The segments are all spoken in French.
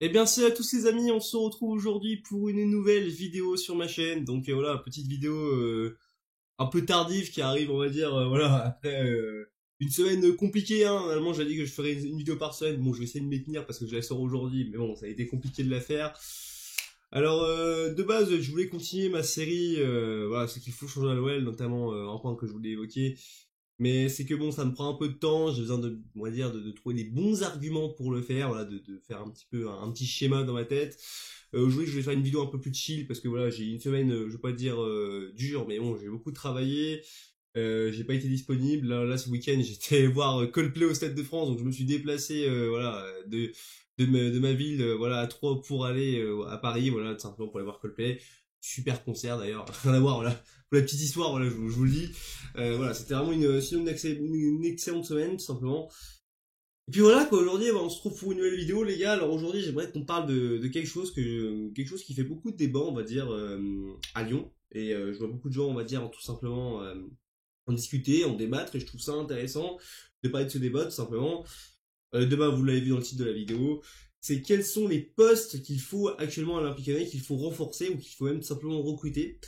Eh bien, c'est à tous les amis, on se retrouve aujourd'hui pour une nouvelle vidéo sur ma chaîne. Donc voilà, petite vidéo un peu tardive qui arrive, on va dire, voilà, après une semaine compliquée. Hein. Normalement, j'avais dit que je ferais une vidéo par semaine. Bon, je vais essayer de m'y tenir parce que je la sors aujourd'hui, mais bon, ça a été compliqué de la faire. Alors, de base, je voulais continuer ma série, voilà, ce qu'il faut changer à l'OL, notamment un point que je voulais évoquer. Mais c'est que bon, ça me prend un peu de temps, j'ai besoin de, on va dire, de trouver des bons arguments pour le faire, voilà, de faire un petit peu un petit schéma dans ma tête. Aujourd'hui, je vais faire une vidéo un peu plus chill parce que voilà, j'ai une semaine, je vais pas dire dure, mais bon, j'ai beaucoup travaillé, j'ai pas été disponible. Là, ce week-end, j'étais voir Coldplay au Stade de France, donc je me suis déplacé, voilà, de ma ville, voilà, à Troyes pour aller à Paris, voilà, tout simplement pour aller voir Coldplay. Super concert d'ailleurs, rien à voir, voilà. Pour la petite histoire, voilà, je vous le dis. Voilà, c'était vraiment une excellente semaine, tout simplement. Et puis voilà, quoi, aujourd'hui, on se retrouve pour une nouvelle vidéo, les gars. Alors aujourd'hui, j'aimerais qu'on parle de quelque chose qui fait beaucoup de débats, on va dire, à Lyon. Et je vois beaucoup de gens, on va dire, tout simplement, en discuter, en débattre, et je trouve ça intéressant de parler de ce débat, tout simplement. Le débat, vous l'avez vu dans le titre de la vidéo, c'est quels sont les postes qu'il faut actuellement à l'Olympique Lyonnais, qu'il faut renforcer ou qu'il faut même tout simplement recruter.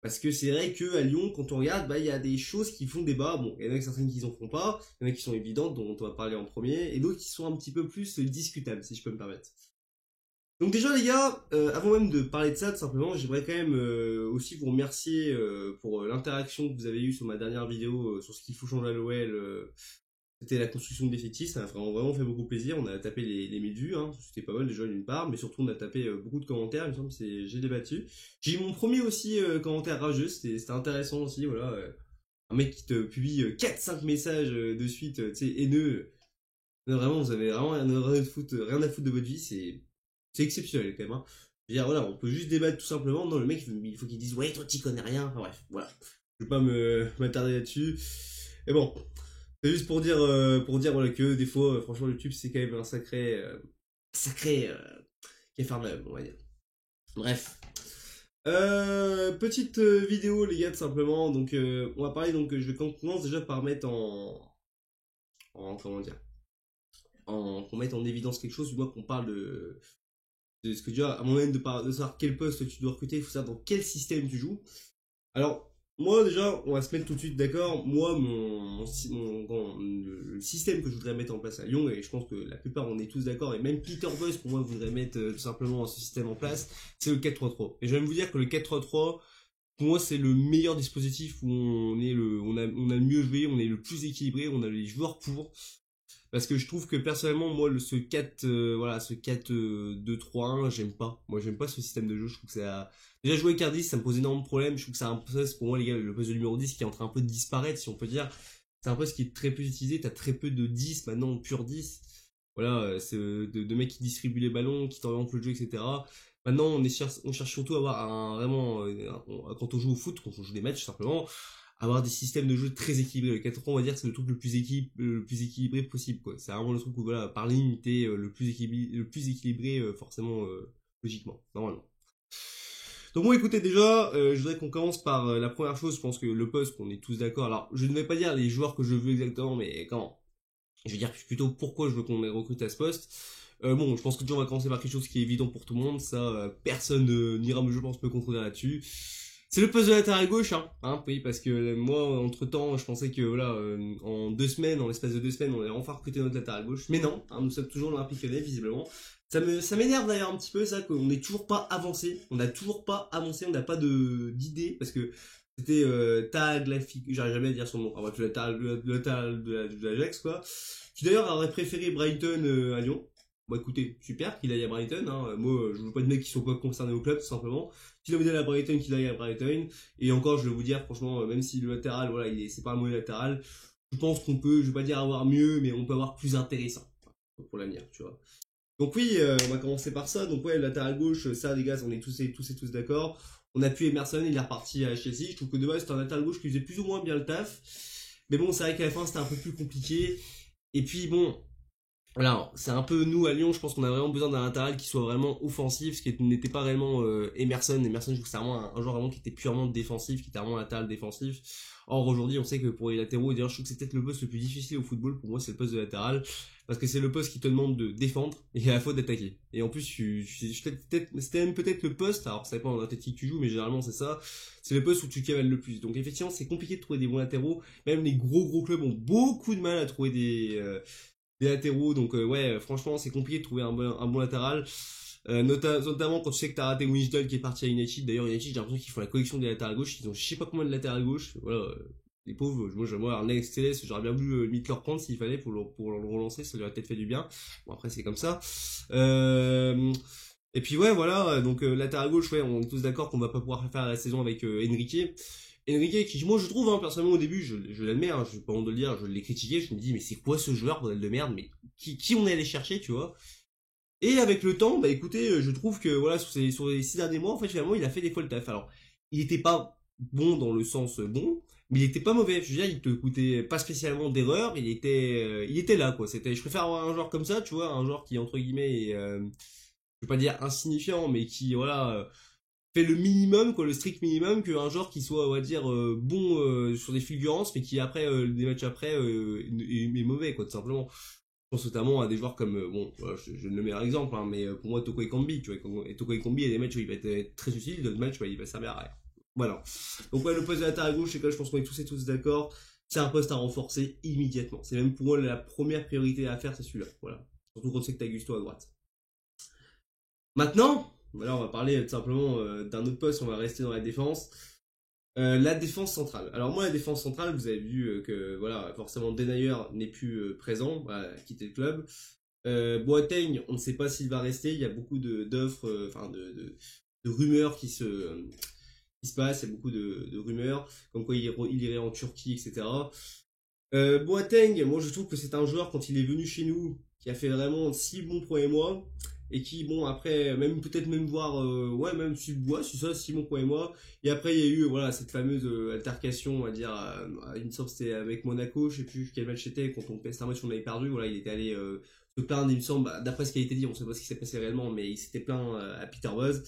Parce que c'est vrai que à Lyon, quand on regarde, bah il y a des choses qui font débat. Bon, il y en a certaines qui en font pas, il y en a qui sont évidentes, dont on va parler en premier, et d'autres qui sont un petit peu plus discutables, si je peux me permettre. Donc déjà les gars, avant même de parler de ça, tout simplement, j'aimerais quand même aussi vous remercier pour l'interaction que vous avez eue sur ma dernière vidéo sur ce qu'il faut changer à l'OL. C'était la construction de l'effectif, ça a vraiment fait beaucoup plaisir. On a tapé les 1000 vues, hein. C'était pas mal déjà d'une part, mais surtout on a tapé beaucoup de commentaires. Il me semble que j'ai débattu. J'ai eu mon premier aussi commentaire rageux, c'était intéressant aussi, voilà. Un mec qui te publie 4-5 messages de suite, tu sais, haineux. Non, vraiment, vous avez vraiment rien à foutre de votre vie, c'est exceptionnel quand même. Hein. Je veux dire, voilà, on peut juste débattre tout simplement. Non, le mec, il faut qu'il dise, ouais, toi, t'y connais rien. Enfin, bref, voilà. Je vais pas m'attarder là-dessus. Et bon, c'est juste pour dire voilà, que des fois, franchement, YouTube, c'est quand même un sacré cafarnaum, on va dire. Bref. Petite vidéo, les gars, tout simplement. Donc, on va parler, donc, je commence déjà par mettre comment dire, qu'on mette en évidence quelque chose, du moins qu'on parle de ce que tu as, à un moment même de savoir quel poste tu dois recruter, il faut savoir dans quel système tu joues. Alors, moi déjà, on va se mettre tout de suite d'accord. Moi, le système que je voudrais mettre en place à Lyon, et je pense que la plupart on est tous d'accord, et même Peter Boss pour moi voudrait mettre tout simplement ce système en place, c'est le 4-3-3. Et je vais même vous dire que le 4-3-3, pour moi, c'est le meilleur dispositif où on a le mieux joué, on est le plus équilibré, on a les joueurs pour. Parce que je trouve que personnellement, moi, ce 4, voilà, ce 4-2-3-1, j'aime pas. Moi, j'aime pas ce système de jeu. Je trouve que ça. Déjà, jouer avec Cardis, ça me pose énormément de problèmes. Je trouve que c'est un poste, pour moi, les gars, le poste de numéro 10 qui est en train un peu de disparaître, si on peut dire. C'est un poste qui est très peu utilisé. T'as très peu de 10, maintenant, pur 10. Voilà, c'est de mecs qui distribuent les ballons, qui t'orientent le jeu, etc. Maintenant, on cherche surtout à avoir vraiment, quand on joue au foot, quand on joue des matchs, simplement, avoir des systèmes de jeu très équilibrés. Le 4-3, on va dire que c'est le truc le plus équilibré possible, quoi. C'est vraiment le truc où, voilà, par ligne, t'es le plus équilibré, forcément, logiquement, normalement. Donc bon, écoutez, déjà, je voudrais qu'on commence par la première chose. Je pense que le poste, qu'on est tous d'accord. Alors, je ne vais pas dire les joueurs que je veux exactement, mais comment? Je veux dire plutôt pourquoi je veux qu'on les recrute à ce poste. Bon, je pense que déjà on va commencer par quelque chose qui est évident pour tout le monde. Ça, personne n'ira, je pense, me contredire là-dessus. C'est le poste de latéral gauche, oui, parce que moi, entre temps, je pensais que voilà, en 2 semaines, en l'espace de 2 semaines, on allait enfin recruter notre latéral gauche, mais non, nous sommes toujours l'Olympique Lyonnais, visiblement. Ça m'énerve d'ailleurs un petit peu ça, qu'on n'est toujours pas avancé, on n'a n'a pas d'idée, parce que c'était Tagliafico, j'arrive jamais à dire son nom, bref, le latéral de l'Ajax, quoi, qui d'ailleurs aurait préféré Brighton à Lyon. Bon écoutez, super qu'il aille à Brighton, hein. Moi je veux pas de mecs qui sont pas concernés au club tout simplement. Qu'il aille à Brighton, qu'il aille à Brighton. Et encore je vais vous dire franchement, même si le latéral, voilà, c'est pas un mauvais latéral, je pense qu'on peut, je vais pas dire avoir mieux, mais on peut avoir plus intéressant pour l'avenir, tu vois. Donc oui, on va commencer par ça. Donc ouais, le latéral gauche, ça les gars, on est tous d'accord. On a pu Emerson, il est reparti à Chelsea. Je trouve que de base c'était un latéral gauche qui faisait plus ou moins bien le taf. Mais bon, c'est vrai qu'à la fin c'était un peu plus compliqué. Et puis bon, Voilà, c'est un peu nous à Lyon, je pense qu'on a vraiment besoin d'un latéral qui soit vraiment offensif, ce qui n'était pas réellement Emerson. Emerson, je trouve que c'est vraiment un joueur vraiment qui était purement défensif, qui était vraiment latéral défensif. Or aujourd'hui, on sait que pour les latéraux, et d'ailleurs je trouve que c'est peut-être le poste le plus difficile au football, pour moi c'est le poste de latéral, parce que c'est le poste qui te demande de défendre et à la fois d'attaquer. Et en plus, c'était même peut-être le poste, alors ça dépend de la tactique que tu joues, mais généralement c'est ça, c'est le poste où tu cavales le plus. Donc effectivement, c'est compliqué de trouver des bons latéraux, même les gros clubs ont beaucoup de mal à trouver des latéraux, donc ouais, franchement, c'est compliqué de trouver un bon latéral. Notamment quand tu sais que t'as raté Wijndal qui est parti à United. D'ailleurs, United, j'ai l'impression qu'ils font la collection des latérales gauche. Ils ont je sais pas combien de latérales gauche. Voilà, les pauvres. Moi, un ex Céleste, j'aurais bien voulu limite leur prendre s'il fallait pour le relancer. Ça lui aurait peut-être fait du bien. Bon, après, c'est comme ça. Et puis ouais, voilà. Donc latéral gauche, ouais, on est tous d'accord qu'on va pas pouvoir faire la saison avec Enrique. Enrique, qui, moi je trouve, hein, personnellement au début, je l'admets, hein, je pas honte de le dire, je l'ai critiqué, je me dis mais c'est quoi ce joueur, bordel de merde, mais qui on est allé chercher, tu vois. Et avec le temps, bah écoutez, je trouve que voilà, sur les 6 derniers mois, en fait, finalement, il a fait des fois le taf. Alors, il était pas bon dans le sens bon, mais il était pas mauvais. Je veux dire, il te coûtait pas spécialement d'erreur, il était là, quoi. Je préfère avoir un joueur comme ça, tu vois, un joueur qui, entre guillemets, est, je veux pas dire insignifiant, mais qui, voilà, fait le minimum, quoi, le strict minimum, qu'un joueur qui soit, on va dire, bon sur des fulgurances, mais qui après, des matchs après, est mauvais, quoi, tout simplement. Je pense notamment à des joueurs comme, bon, voilà, je ne le mets un exemple, hein, mais pour moi, Toko Ekambi, tu vois, et Toko Ekambi, il y a des matchs où il va être très utile, d'autres matchs où il va servir à rien. Voilà. Donc ouais, le poste de latéral gauche, c'est que je pense qu'on est tous et tous d'accord, c'est un poste à renforcer immédiatement. C'est même pour moi la première priorité à faire, c'est celui-là. Voilà. Surtout quand c'est que t'as Gusto à droite. Maintenant, voilà, on va parler tout simplement d'un autre poste, on va rester dans la défense centrale. Alors moi, la défense centrale, vous avez vu que voilà, forcément Denayer n'est plus présent, voilà, a quitté le club. Boateng, on ne sait pas s'il va rester. Il y a beaucoup d'offres, enfin de rumeurs qui se passent. Il y a beaucoup de rumeurs, comme quoi il irait en Turquie, etc. Boateng, moi je trouve que c'est un joueur quand il est venu chez nous qui a fait vraiment 6 bons premiers mois et qui bon après même peut-être même voir ouais même si ça 6 bons premiers mois et après il y a eu voilà cette fameuse altercation on va dire il me semble que c'était avec Monaco, je sais plus quel match c'était quand c'était un match qu'on avait perdu, voilà il était allé se plaindre il me semble d'après ce qui a été dit, on sait pas ce qui s'est passé réellement mais il s'était plaint à Peter Buzz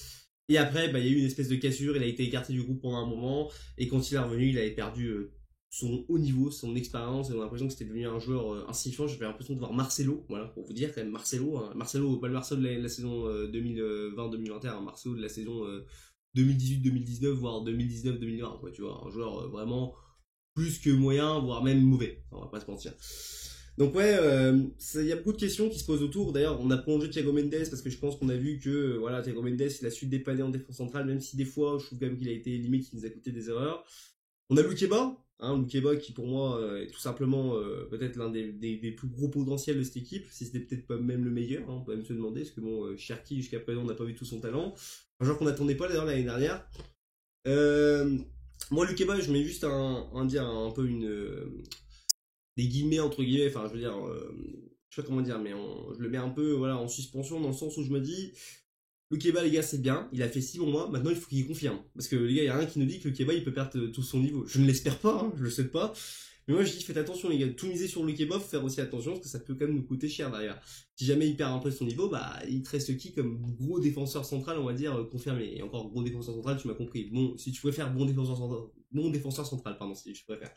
et après bah il y a eu une espèce de cassure, il a été écarté du groupe pendant un moment et quand il est revenu il avait perdu son haut niveau, son expérience, et on a l'impression que c'était devenu un joueur insignifiant. J'avais l'impression de voir Marcelo, voilà, pour vous dire quand même Marcelo, hein. Marcelo, pas le Marcelo de la saison 2020-2021, hein, Marcelo de la saison 2018-2019, voire 2019-2020, quoi, tu vois, un joueur vraiment plus que moyen, voire même mauvais, on va pas se mentir. Donc ouais, il y a beaucoup de questions qui se posent autour. D'ailleurs, on a prolongé Thiago Mendes parce que je pense qu'on a vu que voilà, Thiago Mendes, il a su dépanner en défense centrale, même si des fois, je trouve quand même qu'il a été limite, qu'il nous a coûté des erreurs. On a Loukeba, hein, Loukeba qui pour moi est tout simplement peut-être l'un des plus gros potentiels de cette équipe, si c'était peut-être pas même le meilleur, hein, on peut même se demander, parce que bon, Cherki jusqu'à présent on n'a pas vu tout son talent, un joueur qu'on n'attendait pas d'ailleurs l'année dernière. Euh, Moi Loukeba je mets juste un peu des guillemets entre guillemets, enfin je veux dire, je sais pas comment dire, mais je le mets un peu voilà, en suspension dans le sens où je me dis, le Keba, les gars, c'est bien. Il a fait 6 bons mois. Maintenant, il faut qu'il confirme. Parce que, les gars, il n'y a rien qui nous dit que le Keba, il peut perdre tout son niveau. Je ne l'espère pas, hein, je le souhaite pas. Mais moi, je dis, faites attention, les gars. Tout miser sur le Keba, faut faire aussi attention, parce que ça peut quand même nous coûter cher derrière. Si jamais il perd un peu son niveau, bah, il te reste qui comme gros défenseur central, on va dire, confirmé. Et encore, gros défenseur central, tu m'as compris. Bon, si tu préfères bon défenseur central, pardon, si tu préfères.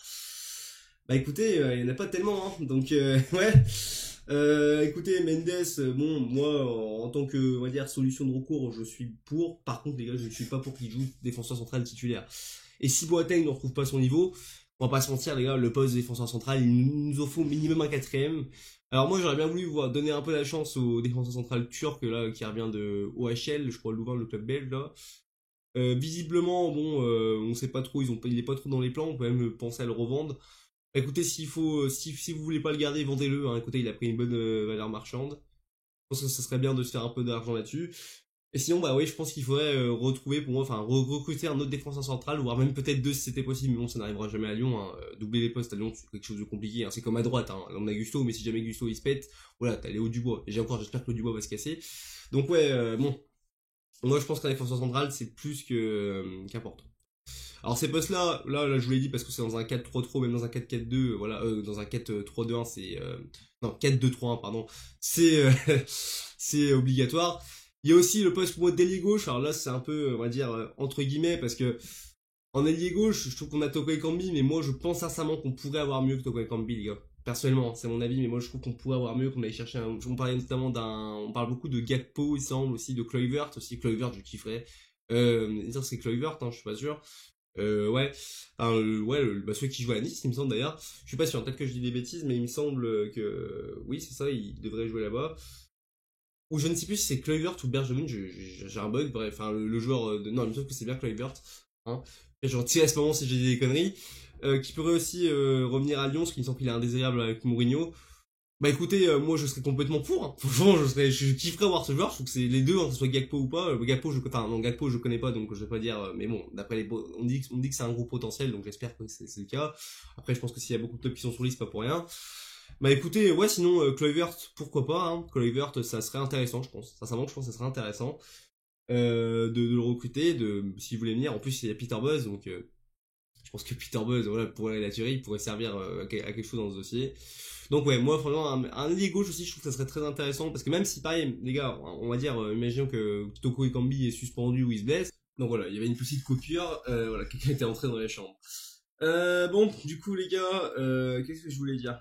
Bah écoutez, il n'y en a pas tellement, hein. Donc, ouais. Écoutez, Mendes, bon, moi, en tant que, on va dire, solution de recours, je suis pour. Par contre, les gars, je ne suis pas pour qu'il joue défenseur central titulaire. Et si Boateng ne retrouve pas son niveau, on va pas se mentir, les gars, le poste de défenseur central, il nous en faut au minimum un quatrième. Alors moi, j'aurais bien voulu donner un peu la chance au défenseur central turc, là, qui revient de OHL, je crois, Louvain, le club belge, là. Visiblement, bon, on sait pas trop, il est pas trop dans les plans, on peut même penser à le revendre. Écoutez, si vous voulez pas le garder, vendez-le, hein. Écoutez, il a pris une bonne valeur marchande. Je pense que ça serait bien de se faire un peu d'argent là-dessus. Et sinon, bah oui, je pense qu'il faudrait retrouver pour moi, enfin, recruter un autre défenseur central, voire même peut-être deux si c'était possible, mais bon, ça n'arrivera jamais à Lyon, hein. Doubler les postes à Lyon, c'est quelque chose de compliqué, hein. C'est comme à droite, hein. On a Gusto, mais si jamais Gusto il se pète, voilà, t'as Léo Dubois. Et j'espère que le Dubois va se casser. Donc ouais, bon. Moi, je pense qu'un défenseur central, c'est plus qu'important. Alors ces postes-là, là, je vous l'ai dit parce que c'est dans un 4-3-3, même dans un 4-4-2, voilà, dans un 4-3-2-1, c'est... non, 4-2-3-1, pardon, c'est c'est obligatoire. Il y a aussi le poste pour moi d'ailier gauche, alors là c'est un peu, on va dire, entre guillemets, parce que en ailier gauche, je trouve qu'on a Toko Ekambi, mais moi je pense sincèrement qu'on pourrait avoir mieux que Toko Ekambi, les gars. Personnellement, c'est mon avis, mais moi je trouve qu'on pourrait avoir mieux, qu'on allait chercher un... On parlait notamment on parle beaucoup de Gakpo, il semble, aussi de Kluivert, aussi Kluivert, je kifferais. Dire c'est Kluivert, hein, je suis pas sûr. Ouais, enfin, ouais, bah, celui qui joue à Nice, il me semble d'ailleurs. Je suis pas sûr, peut-être que je dis des bêtises, mais il me semble que oui, c'est ça, il devrait jouer là-bas. Ou je ne sais plus si c'est Kluivert ou Bergevin, j'ai un bug, bref, enfin le joueur de... Non, il me semble que c'est bien Kluivert, hein. Et je retire à ce moment si j'ai dit des conneries. Qui pourrait aussi revenir à Lyon, parce qu'il me semble qu'il est indésirable avec Mourinho. Bah écoutez, moi je serais complètement pour, hein. Franchement, je kifferais voir ce joueur, je trouve que c'est les deux, hein, que ce soit Gakpo ou pas. Gakpo, enfin non, Gakpo je connais pas, donc je vais pas dire, mais bon, d'après on dit que c'est un gros potentiel, donc j'espère que c'est le cas. Après, je pense que s'il y a beaucoup de clubs qui sont sur liste, pas pour rien. Bah écoutez, ouais, sinon, Kluivert, pourquoi pas, hein. Kluivert, ça serait intéressant, je pense. Sincèrement, je pense que ça serait intéressant de le recruter, s'il voulait venir. En plus, il y a Peter Buzz, donc je pense que Peter Buzz, voilà, pourrait la tuerie, il pourrait servir à quelque chose dans ce dossier. Donc ouais, moi franchement, un ailier gauche aussi, je trouve que ça serait très intéressant, parce que même si pareil, les gars, on va dire, imaginons que Toko Ekambi est suspendu ou il se blesse, donc voilà, il y avait une petite coupure, voilà, quelqu'un était entré dans les chambres. Bon, du coup les gars, qu'est-ce que je voulais dire?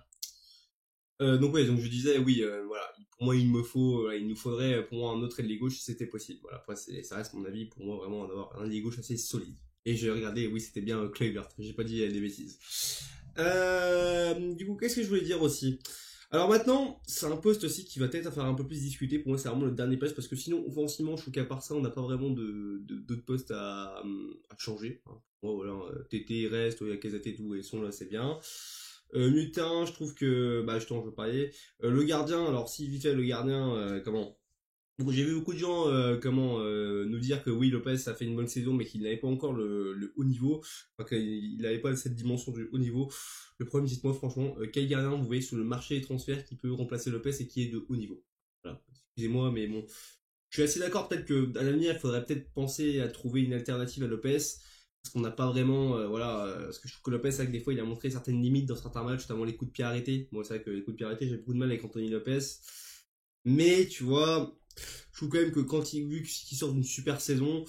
Donc ouais, donc je disais, oui, voilà, pour moi il nous faudrait pour moi un autre ailier gauche si c'était possible. Voilà, après ça reste mon avis, pour moi vraiment d'avoir un ailier gauche assez solide. Et j'ai regardé, oui, c'était bien Kluivert, j'ai pas dit des bêtises. Du coup, qu'est-ce que je voulais dire aussi? Alors maintenant, c'est un poste aussi qui va peut-être faire un peu plus discuter. Pour moi, c'est vraiment le dernier poste parce que sinon, offensivement, je trouve qu'à part ça, on n'a pas vraiment d'autres postes à changer, hein. Moi, voilà, TT reste, Lacazette et tout, et sont là, c'est bien. Mutin, je trouve que, bah, je veux parler. Le gardien, alors si vite fait le gardien, comment? Donc, j'ai vu beaucoup de gens nous dire que oui, Lopez a fait une bonne saison, mais qu'il n'avait pas encore le haut niveau, enfin, qu'il n'avait pas cette dimension du haut niveau. Le problème, dites-moi franchement, quel gardien vous voyez sur le marché des transferts qui peut remplacer Lopez et qui est de haut niveau? Voilà. Excusez-moi, mais bon, je suis assez d'accord. Peut-être que à l'avenir, il faudrait peut-être penser à trouver une alternative à Lopez. Parce qu'on n'a pas vraiment, voilà, parce que je trouve que Lopez, avec des fois, il a montré certaines limites dans certains matchs, notamment les coups de pied arrêtés. Moi, c'est vrai que les coups de pied arrêtés, j'ai beaucoup de mal avec Anthony Lopez. Mais, tu vois, je trouve quand même que vu qu'il sort d'une super saison,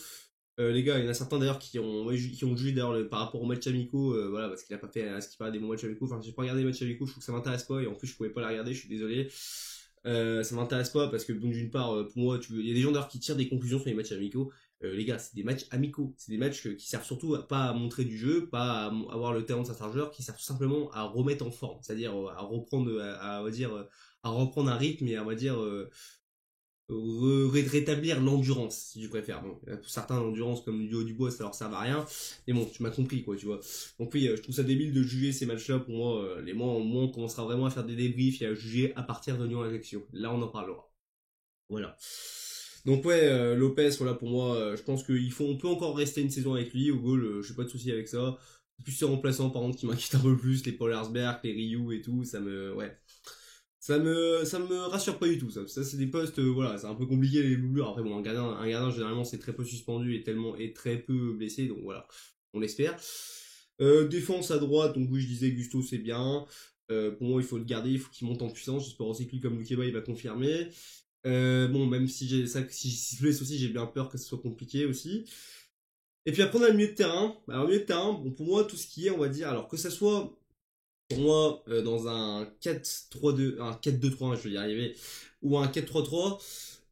les gars, il y en a certains d'ailleurs qui ont jugé d'ailleurs par rapport aux matchs amicaux, voilà, parce qu'il a pas fait à ce qu'il paraît des bons matchs amicaux. Enfin, j'ai pas regardé les matchs amicaux, je trouve que ça m'intéresse pas, et en plus, je pouvais pas les regarder, je suis désolé. Ça m'intéresse pas parce que, donc, d'une part, pour moi, il y a des gens d'ailleurs qui tirent des conclusions sur les matchs amicaux. Les gars, c'est des matchs amicaux. C'est des matchs qui servent surtout pas à montrer du jeu, pas à avoir le talent de certains joueurs, qui servent tout simplement à remettre en forme. C'est-à-dire à reprendre, on va dire, à reprendre un rythme et à, on va dire, rétablir l'endurance, si tu préfères. Bon, pour certains, l'endurance, comme le duo du bois, ça leur sert à rien. Mais bon, tu m'as compris, quoi, tu vois. Donc oui, je trouve ça débile de juger ces matchs-là. Pour moi, les mois en moins, on commencera vraiment à faire des débriefs et à juger à partir de Lyon-Ajaccio. Là, on en parlera. Voilà. Donc ouais, Lopez, voilà, pour moi, je pense on peut encore rester une saison avec lui. Au goal, j'ai pas de souci avec ça. C'est plus ses remplaçants, par contre, qui m'inquiètent un peu plus, les Paul Hersberg, les Ryu et tout, ouais. Ça me rassure pas du tout, ça. Ça, c'est des postes, voilà, c'est un peu compliqué les doublures. Après, bon, un gardien, généralement, c'est très peu suspendu et très peu blessé, donc voilà, on l'espère. Défense à droite, donc oui, je disais Gusto, c'est bien. Pour moi, il faut le garder, il faut qu'il monte en puissance. J'espère aussi que lui, comme Lukeba, il va confirmer. Bon, même si si se blesse aussi, j'ai bien peur que ce soit compliqué aussi. Et puis après, on a le milieu de terrain. Alors, le milieu de terrain, bon, pour moi, tout ce qui est, on va dire, alors que ça soit pour moi, dans un 4-3-2, un 4-2-3, je vais y arriver, ou un 4-3-3,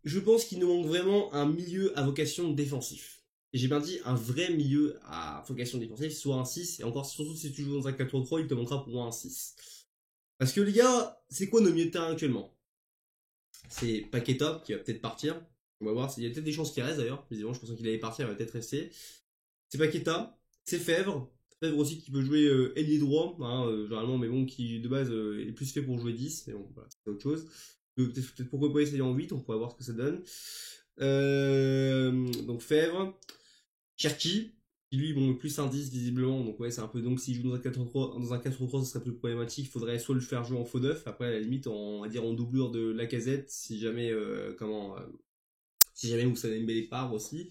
je pense qu'il nous manque vraiment un milieu à vocation défensif. Et j'ai bien dit un vrai milieu à vocation défensive, soit un 6, et encore surtout si tu joues dans un 4-3-3, il te manquera pour moi un 6. Parce que les gars, c'est quoi nos milieux de terrain actuellement? C'est Paqueta qui va peut-être partir. On va voir, il y a peut-être des chances qu'il reste d'ailleurs. Évidemment, je pensais qu'il allait partir, il va peut-être rester. C'est Paqueta, c'est Fèvre. Fèvre aussi qui peut jouer ailier droit, hein, généralement, mais bon, qui de base est plus fait pour jouer 10, mais bon, voilà, c'est autre chose. Peut-être pourquoi pas essayer en 8, on pourrait voir ce que ça donne. Donc Fèvre, Cherki, qui lui, bon, plus un 10 visiblement, donc ouais, c'est un peu, donc s'il joue dans un 4-3, ça serait plus problématique, il faudrait soit le faire jouer en faux neuf, après à la limite, on va dire en doublure de Lacazette, si jamais, si jamais Moussa Dembélé part aussi.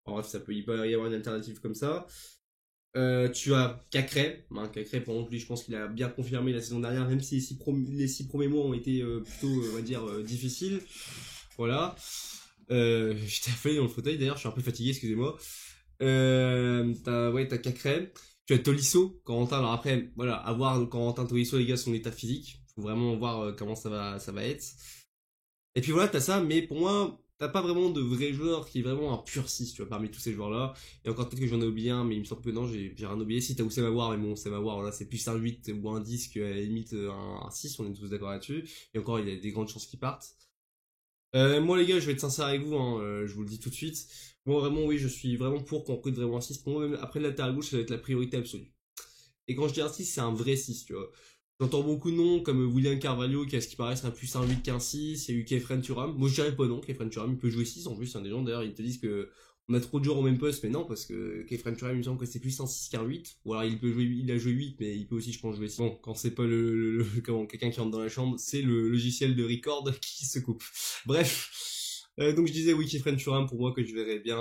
En bref, il peut y avoir une alternative comme ça. Tu as Cacré, hein, Cacré par exemple lui je pense qu'il a bien confirmé la saison dernière, même si les 6 premiers mois ont été plutôt on va dire difficiles, voilà. J'étais affalé dans le fauteuil d'ailleurs, je suis un peu fatigué, excusez-moi. T'as Cacré, tu as Tolisso, Corentin, alors après voilà, à voir Corentin Tolisso les gars son état physique, faut vraiment voir comment ça va être. Et puis voilà, t'as ça, mais pour moi, t'as pas vraiment de vrai joueur qui est vraiment un pur 6, tu vois, parmi tous ces joueurs-là. Et encore peut-être que j'en ai oublié un, mais il me semble que non, j'ai rien oublié. Si t'as Oussem Aouar, mais bon, Oussem Aouar, là, c'est plus un 8 ou un 10 qu'à la limite un 6, on est tous d'accord là-dessus. Et encore, il y a des grandes chances qu'ils partent. Moi les gars, je vais être sincère avec vous, hein, je vous le dis tout de suite. Moi vraiment, oui, je suis vraiment pour qu'on recrute vraiment un 6. Pour moi, même après le latéral gauche, ça va être la priorité absolue. Et quand je dis un 6, c'est un vrai 6, tu vois. J'entends beaucoup de noms comme William Carvalho qui à ce qui paraît serait plus un 8 qu'un 6, il y a eu Kefren Turam. Moi je dirais pas non, Kefren Turam il peut jouer 6 en plus, il y a des gens d'ailleurs ils te disent que on a trop de joueurs au même poste, mais non, parce que Kefren Turam il me semble que c'est plus un 6 qu'un 8, ou alors il a joué 8, mais il peut aussi je pense jouer 6. Bon, quand c'est pas quelqu'un qui rentre dans la chambre, c'est le logiciel de record qui se coupe. Bref. Donc je disais oui Kefren Turam pour moi que je verrais bien,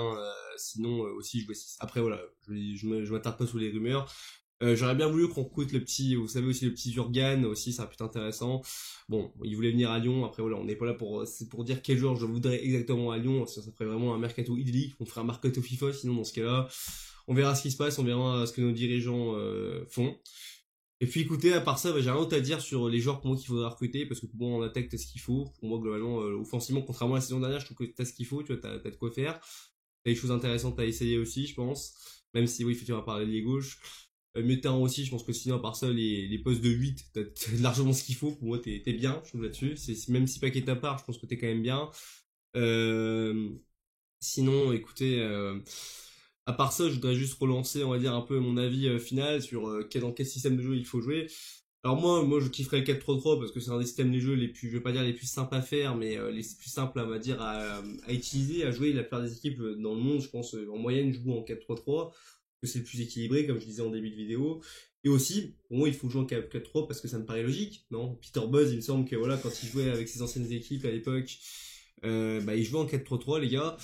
sinon aussi jouer 6. Après voilà, je m'attarde pas sous les rumeurs. J'aurais bien voulu qu'on recrute le petit, vous savez aussi le petit Jurgan aussi, ça va être intéressant. Bon, il voulait venir à Lyon, après voilà, on n'est pas là c'est pour dire quel joueur je voudrais exactement à Lyon, ça ferait vraiment un mercato idyllique, on ferait un mercato FIFA sinon dans ce cas-là. On verra ce qui se passe, on verra ce que nos dirigeants font. Et puis écoutez, à part ça, j'ai rien d'autre à dire sur les joueurs pour moi qu'il faudra recruter, parce que pour moi en attaque t'as ce qu'il faut. Pour moi globalement, offensivement, contrairement à la saison dernière, je trouve que t'as ce qu'il faut, tu vois, t'as de quoi faire. T'as des choses intéressantes à essayer aussi, je pense. Même si oui, effectivement, on va parler de l'ailier gauche. Milieu de terrain aussi, je pense que sinon, à part ça, les postes de 8, t'as largement ce qu'il faut. Pour moi, t'es bien, je trouve là-dessus. Même si Paquet à part, je pense que t'es quand même bien. Euh, Sinon, écoutez, à part ça, je voudrais juste relancer, on va dire, un peu mon avis final sur dans quel système de jeu il faut jouer. Alors moi je kifferais le 4-3-3 parce que c'est un des systèmes de jeu les plus, je vais pas dire les plus simples à faire, mais les plus simples, on va dire, à utiliser, à jouer. La plupart des équipes dans le monde, je pense, en moyenne, jouent en 4-3-3 que c'est le plus équilibré, comme je disais en début de vidéo. Et aussi, pour moi, il faut jouer en 4-3 parce que ça me paraît logique, non? Peter Buzz, il me semble que voilà, quand il jouait avec ses anciennes équipes à l'époque, il jouait en 4-3-3, les gars.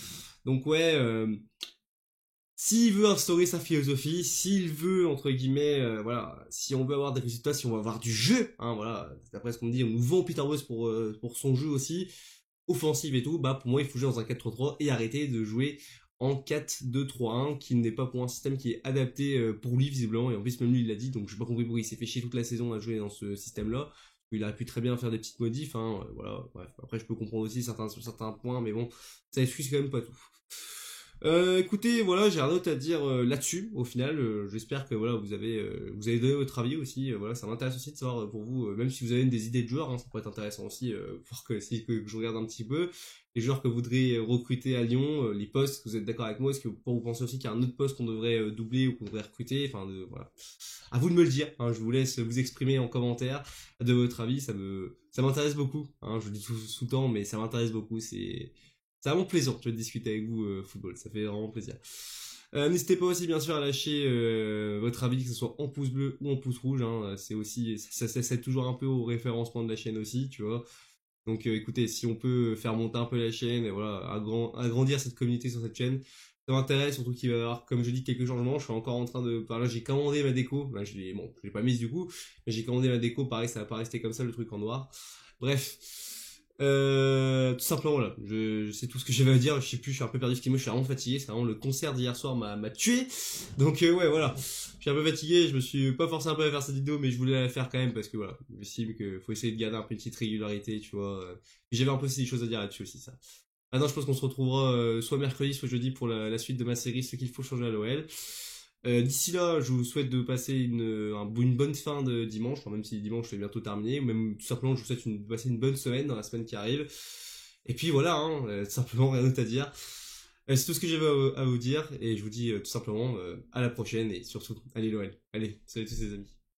Donc ouais, s'il veut instaurer sa philosophie, s'il veut, entre guillemets, voilà, si on veut avoir des résultats, si on veut avoir du jeu, hein, voilà, d'après ce qu'on me dit, on nous vend Peter Buzz pour son jeu aussi, offensive et tout, bah pour moi il faut jouer dans un 4-3-3 et arrêter de jouer en 4-2-3-1 qui n'est pas pour un système qui est adapté pour lui visiblement, et en plus même lui il l'a dit, donc j'ai pas compris pourquoi il s'est fait chier toute la saison à jouer dans ce système là. Il aurait pu très bien faire des petites modifs, hein, voilà, bref, après je peux comprendre aussi sur certains points, mais bon, ça excuse quand même pas tout. Écoutez, voilà, j'ai rien d'autre à dire là-dessus. Au final, j'espère que voilà, vous avez donné votre avis aussi. Voilà, ça m'intéresse aussi de savoir pour vous, même si vous avez des idées de joueurs, hein, ça pourrait être intéressant aussi, pour que je regarde un petit peu les joueurs que vous voudriez recruter à Lyon, les postes. Vous êtes d'accord avec moi? Est-ce que vous pensez aussi qu'il y a un autre poste qu'on devrait doubler ou qu'on devrait recruter? Enfin, voilà. À vous de me le dire. Hein, je vous laisse vous exprimer en commentaire de votre avis. Ça m'intéresse beaucoup. Hein, je le dis tout le temps, mais ça m'intéresse beaucoup. C'est vraiment plaisant de discuter avec vous football, ça fait vraiment plaisir. N'hésitez pas aussi bien sûr à lâcher votre avis, que ce soit en pouce bleu ou en pouce rouge, hein, c'est aussi, ça aide toujours un peu au référencement de la chaîne aussi, tu vois. Donc écoutez, si on peut faire monter un peu la chaîne et voilà, agrandir cette communauté sur cette chaîne, ça m'intéresse, surtout qu'il va y avoir, comme je dis, quelques changements. Je suis encore en train de, par là, j'ai commandé ma déco, ben, je l'ai pas mise du coup, mais j'ai commandé ma déco, pareil, ça va pas rester comme ça, le truc en noir. Bref. Tout simplement voilà, c'est tout ce que j'avais à dire, je sais plus, je suis un peu perdu, moi je suis vraiment fatigué, c'est vraiment le concert d'hier soir m'a tué, donc ouais voilà, je suis un peu fatigué, je me suis pas forcé un peu à faire cette vidéo, mais je voulais la faire quand même parce que voilà, j'estime qu'il faut essayer de garder un peu une petite régularité, tu vois, et j'avais un peu aussi des choses à dire là-dessus aussi ça. Maintenant je pense qu'on se retrouvera soit mercredi soit jeudi pour la suite de ma série Ce qu'il faut changer à l'OL. D'ici là, je vous souhaite de passer une bonne fin de dimanche, enfin, même si dimanche est bientôt terminé, ou même tout simplement je vous souhaite de passer une bonne semaine dans la semaine qui arrive. Et puis voilà, hein, tout simplement rien d'autre à dire. C'est tout ce que j'avais à vous dire, et je vous dis tout simplement à la prochaine, et surtout, allez l'OL. Allez, salut tous les amis.